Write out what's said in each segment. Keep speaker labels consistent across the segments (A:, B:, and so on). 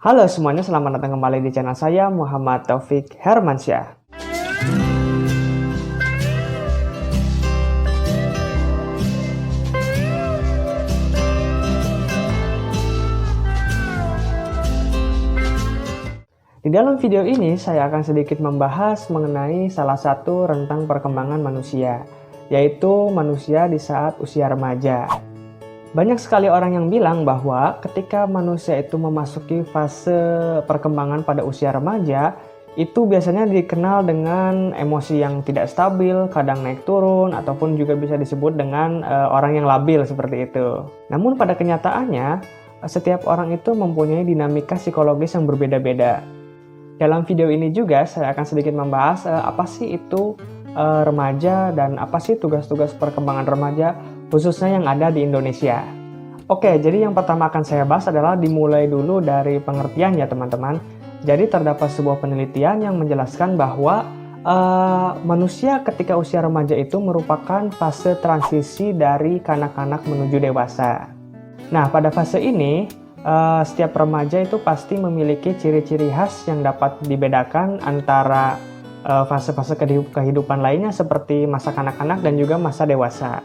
A: Halo semuanya, selamat datang kembali di channel saya, Muhammad Taufik Hermansyah. Di dalam video ini, saya akan sedikit membahas mengenai salah satu rentang perkembangan manusia, yaitu manusia di saat usia remaja. Banyak sekali orang yang bilang bahwa ketika manusia itu memasuki fase perkembangan pada usia remaja, itu biasanya dikenal dengan emosi yang tidak stabil, kadang naik turun, ataupun juga bisa disebut dengan orang yang labil seperti itu. Namun pada kenyataannya, setiap orang itu mempunyai dinamika psikologis yang berbeda-beda. Dalam video ini juga saya akan sedikit membahas apa sih itu remaja dan apa sih tugas-tugas perkembangan remaja khususnya yang ada di Indonesia. Oke, jadi yang pertama akan saya bahas adalah dimulai dulu dari pengertian ya teman-teman. Jadi terdapat sebuah penelitian yang menjelaskan bahwa manusia ketika usia remaja itu merupakan fase transisi dari kanak-kanak menuju dewasa. Nah, pada fase ini setiap remaja itu pasti memiliki ciri-ciri khas yang dapat dibedakan antara fase-fase kehidupan lainnya seperti masa kanak-kanak dan juga masa dewasa.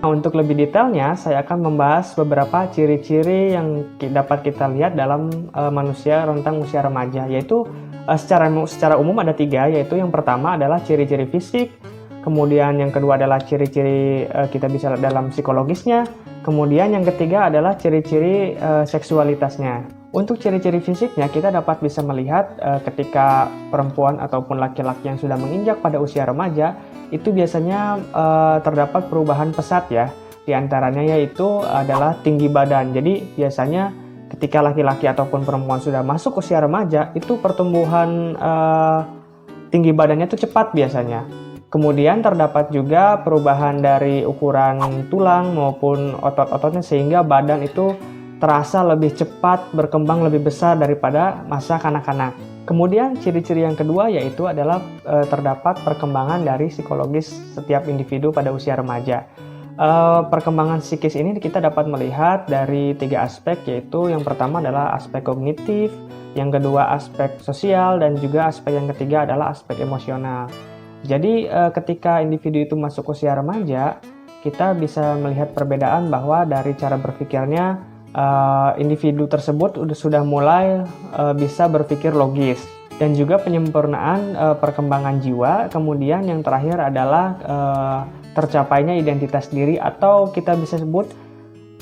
A: Nah, untuk lebih detailnya, saya akan membahas beberapa ciri-ciri yang dapat kita lihat dalam manusia rentang usia remaja, yaitu secara umum ada 3, yaitu yang pertama adalah ciri-ciri fisik, kemudian yang kedua adalah ciri-ciri kita bisa lihat dalam psikologisnya, kemudian yang ketiga adalah ciri-ciri seksualitasnya. Untuk ciri-ciri fisiknya kita dapat bisa melihat ketika perempuan ataupun laki-laki yang sudah menginjak pada usia remaja itu biasanya terdapat perubahan pesat ya. Di antaranya yaitu adalah tinggi badan. Jadi biasanya ketika laki-laki ataupun perempuan sudah masuk usia remaja itu pertumbuhan tinggi badannya itu cepat biasanya. Kemudian terdapat juga perubahan dari ukuran tulang maupun otot-ototnya sehingga badan itu terasa lebih cepat berkembang lebih besar daripada masa kanak-kanak. Kemudian ciri-ciri yang kedua yaitu adalah terdapat perkembangan dari psikologis setiap individu pada usia remaja. Perkembangan psikis ini kita dapat melihat dari 3 aspek, yaitu yang pertama adalah aspek kognitif, yang kedua aspek sosial, dan juga aspek yang ketiga adalah aspek emosional. Jadi ketika individu itu masuk usia remaja, kita bisa melihat perbedaan bahwa dari cara berpikirnya individu tersebut sudah mulai bisa berpikir logis, dan juga penyempurnaan perkembangan jiwa. Kemudian yang terakhir adalah tercapainya identitas diri, atau kita bisa sebut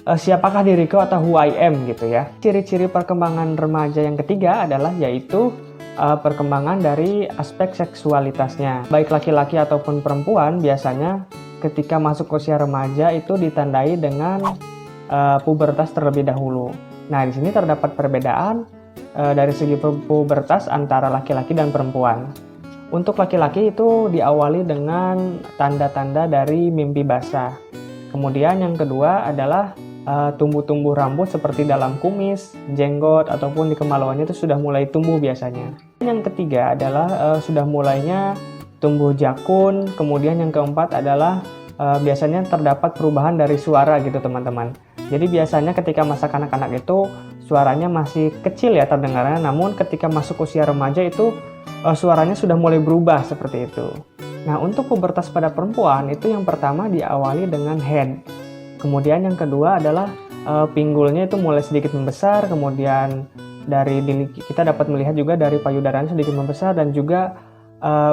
A: siapakah diriku atau who I am gitu ya. Ciri-ciri perkembangan remaja yang ketiga adalah yaitu perkembangan dari aspek seksualitasnya. Baik laki-laki ataupun perempuan biasanya ketika masuk usia remaja itu ditandai dengan pubertas terlebih dahulu. Nah, di sini terdapat perbedaan dari segi pubertas antara laki-laki dan perempuan. Untuk laki-laki itu diawali dengan tanda-tanda dari mimpi basah. Kemudian yang kedua adalah tumbuh-tumbuh rambut seperti dalam kumis, jenggot, ataupun di kemaluannya itu sudah mulai tumbuh biasanya. Yang ketiga adalah sudah mulainya tumbuh jakun. Kemudian yang keempat adalah biasanya terdapat perubahan dari suara gitu teman-teman. Jadi biasanya ketika masa kanak-kanak itu suaranya masih kecil ya terdengarnya, namun ketika masuk usia remaja itu suaranya sudah mulai berubah seperti itu. Nah, untuk pubertas pada perempuan itu yang pertama diawali dengan head. Kemudian yang kedua adalah pinggulnya itu mulai sedikit membesar, kemudian dari kita dapat melihat juga dari payudaranya sedikit membesar, dan juga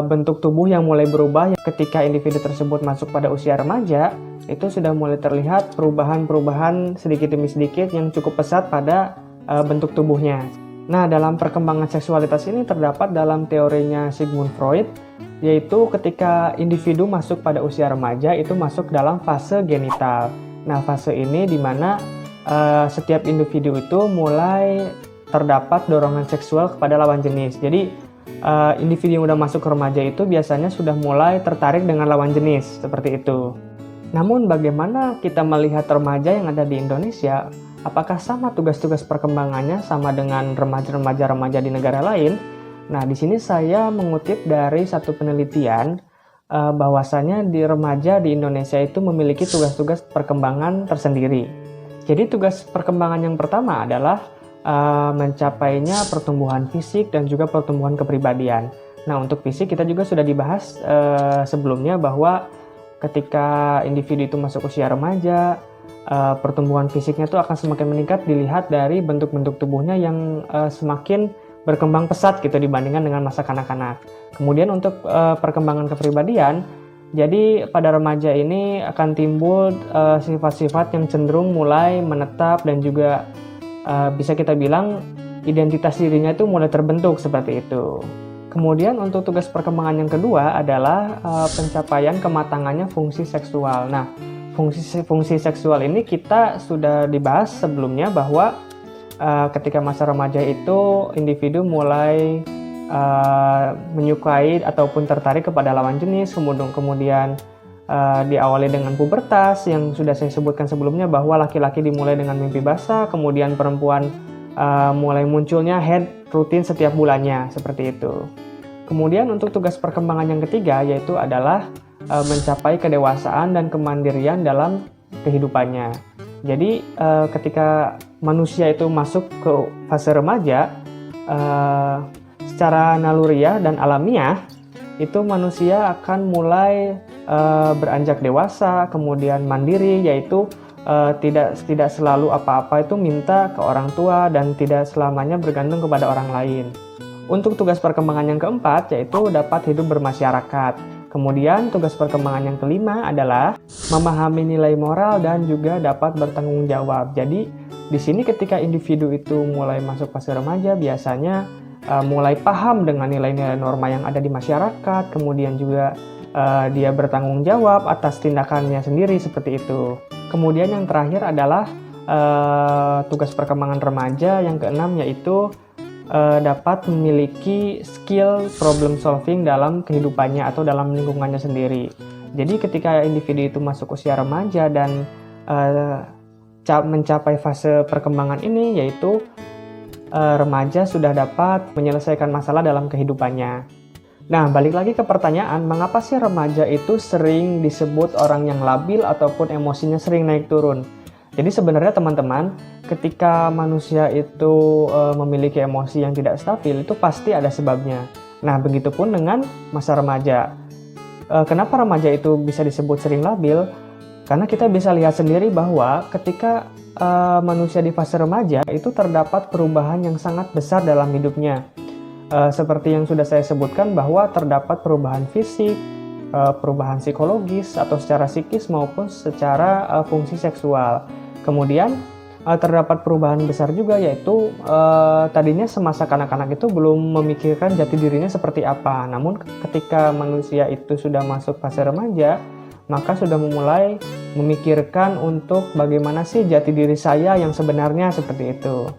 A: bentuk tubuh yang mulai berubah. Ketika individu tersebut masuk pada usia remaja, itu sudah mulai terlihat perubahan-perubahan sedikit demi sedikit yang cukup pesat pada bentuk tubuhnya. Nah, dalam perkembangan seksualitas ini terdapat dalam teorinya Sigmund Freud, yaitu ketika individu masuk pada usia remaja itu masuk dalam fase genital. Nah, fase ini dimana setiap individu itu mulai terdapat dorongan seksual kepada lawan jenis. Jadi individu yang udah masuk ke remaja itu biasanya sudah mulai tertarik dengan lawan jenis, seperti itu. Namun bagaimana kita melihat remaja yang ada di Indonesia? Apakah sama tugas-tugas perkembangannya sama dengan remaja-remaja di negara lain? Nah, di sini saya mengutip dari satu penelitian bahwasanya di remaja di Indonesia itu memiliki tugas-tugas perkembangan tersendiri. Jadi tugas perkembangan yang pertama adalah mencapainya pertumbuhan fisik dan juga pertumbuhan kepribadian. Nah, untuk fisik kita juga sudah dibahas sebelumnya bahwa ketika individu itu masuk usia remaja, pertumbuhan fisiknya itu akan semakin meningkat dilihat dari bentuk-bentuk tubuhnya yang semakin berkembang pesat gitu dibandingkan dengan masa kanak-kanak. Kemudian untuk perkembangan kepribadian, jadi pada remaja ini akan timbul sifat-sifat yang cenderung mulai menetap dan juga bisa kita bilang identitas dirinya itu mulai terbentuk seperti itu. Kemudian untuk tugas perkembangan yang kedua adalah pencapaian kematangannya fungsi seksual. Nah, fungsi seksual ini kita sudah dibahas sebelumnya bahwa ketika masa remaja itu individu mulai menyukai ataupun tertarik kepada lawan jenis, kemudian diawali dengan pubertas yang sudah saya sebutkan sebelumnya bahwa laki-laki dimulai dengan mimpi basah, kemudian perempuan mulai munculnya head rutin setiap bulannya, seperti itu. Kemudian untuk tugas perkembangan yang ketiga yaitu adalah mencapai kedewasaan dan kemandirian dalam kehidupannya. Jadi ketika manusia itu masuk ke fase remaja, secara naluriah dan alamiah itu manusia akan mulai beranjak dewasa, kemudian mandiri, yaitu tidak selalu apa-apa itu minta ke orang tua dan tidak selamanya bergantung kepada orang lain. Untuk tugas perkembangan yang keempat yaitu dapat hidup bermasyarakat. Kemudian tugas perkembangan yang kelima adalah memahami nilai moral dan juga dapat bertanggung jawab. Jadi di sini ketika individu itu mulai masuk fase remaja biasanya mulai paham dengan nilai-nilai norma yang ada di masyarakat, kemudian juga dia bertanggung jawab atas tindakannya sendiri seperti itu. Kemudian yang terakhir adalah tugas perkembangan remaja yang keenam yaitu dapat memiliki skill problem solving dalam kehidupannya atau dalam lingkungannya sendiri. Jadi ketika individu itu masuk usia remaja dan mencapai fase perkembangan ini yaitu remaja sudah dapat menyelesaikan masalah dalam kehidupannya. Nah, balik lagi ke pertanyaan, mengapa sih remaja itu sering disebut orang yang labil ataupun emosinya sering naik turun? Jadi sebenarnya teman-teman, ketika manusia itu memiliki emosi yang tidak stabil, itu pasti ada sebabnya. Nah, begitupun dengan masa remaja. Kenapa remaja itu bisa disebut sering labil? Karena kita bisa lihat sendiri bahwa ketika manusia di fase remaja itu terdapat perubahan yang sangat besar dalam hidupnya. Seperti yang sudah saya sebutkan bahwa terdapat perubahan fisik, perubahan psikologis atau secara psikis maupun secara fungsi seksual. Kemudian terdapat perubahan besar juga yaitu tadinya semasa kanak-kanak itu belum memikirkan jati dirinya seperti apa. Namun ketika manusia itu sudah masuk fase remaja, maka sudah memulai memikirkan untuk bagaimana sih jati diri saya yang sebenarnya seperti itu.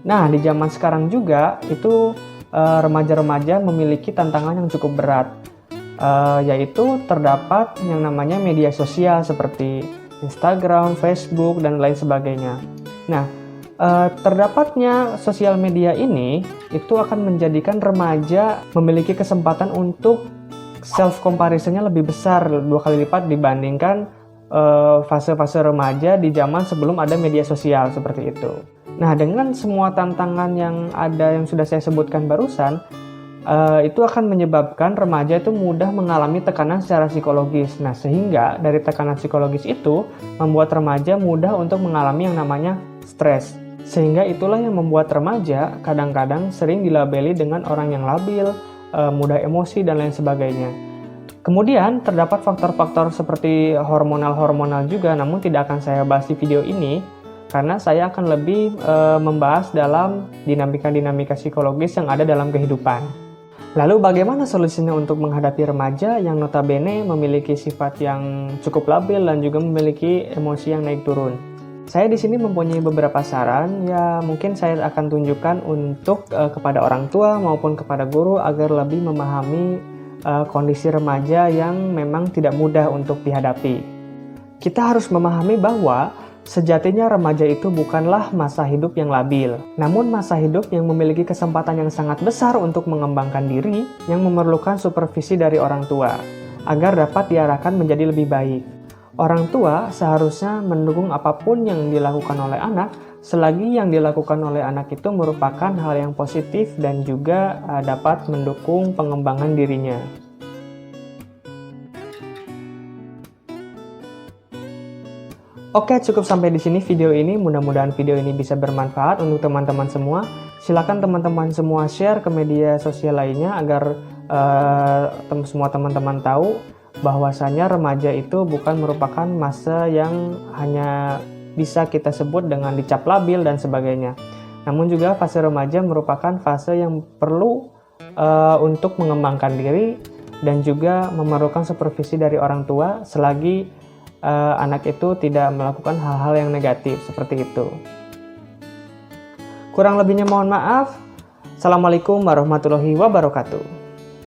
A: Nah, di zaman sekarang juga itu remaja-remaja memiliki tantangan yang cukup berat, yaitu terdapat yang namanya media sosial seperti Instagram, Facebook, dan lain sebagainya. Nah, terdapatnya sosial media ini itu akan menjadikan remaja memiliki kesempatan untuk self comparisonnya lebih besar 2 kali lipat dibandingkan fase-fase remaja di zaman sebelum ada media sosial seperti itu. Nah, dengan semua tantangan yang ada yang sudah saya sebutkan barusan, itu akan menyebabkan remaja itu mudah mengalami tekanan secara psikologis. Nah, sehingga dari tekanan psikologis itu membuat remaja mudah untuk mengalami yang namanya stres. Sehingga itulah yang membuat remaja kadang-kadang sering dilabeli dengan orang yang labil, mudah emosi, dan lain sebagainya. Kemudian terdapat faktor-faktor seperti hormonal juga, namun tidak akan saya bahas di video ini karena saya akan lebih membahas dalam dinamika-dinamika psikologis yang ada dalam kehidupan. Lalu bagaimana solusinya untuk menghadapi remaja yang notabene memiliki sifat yang cukup labil dan juga memiliki emosi yang naik turun? Saya di sini mempunyai beberapa saran ya mungkin saya akan tunjukkan untuk kepada orang tua maupun kepada guru agar lebih memahami kondisi remaja yang memang tidak mudah untuk dihadapi. Kita harus memahami bahwa sejatinya remaja itu bukanlah masa hidup yang labil, namun masa hidup yang memiliki kesempatan yang sangat besar untuk mengembangkan diri yang memerlukan supervisi dari orang tua agar dapat diarahkan menjadi lebih baik. Orang tua seharusnya mendukung apapun yang dilakukan oleh anak selagi yang dilakukan oleh anak itu merupakan hal yang positif dan juga dapat mendukung pengembangan dirinya. Oke, cukup sampai di sini video ini. Mudah-mudahan video ini bisa bermanfaat untuk teman-teman semua. Silakan teman-teman semua share ke media sosial lainnya agar semua teman-teman tahu bahwasanya remaja itu bukan merupakan masa yang hanya bisa kita sebut dengan dicap labil dan sebagainya. Namun juga fase remaja merupakan fase yang perlu untuk mengembangkan diri dan juga memerlukan supervisi dari orang tua selagi anak itu tidak melakukan hal-hal yang negatif seperti itu. Kurang lebihnya mohon maaf. Assalamualaikum warahmatullahi wabarakatuh.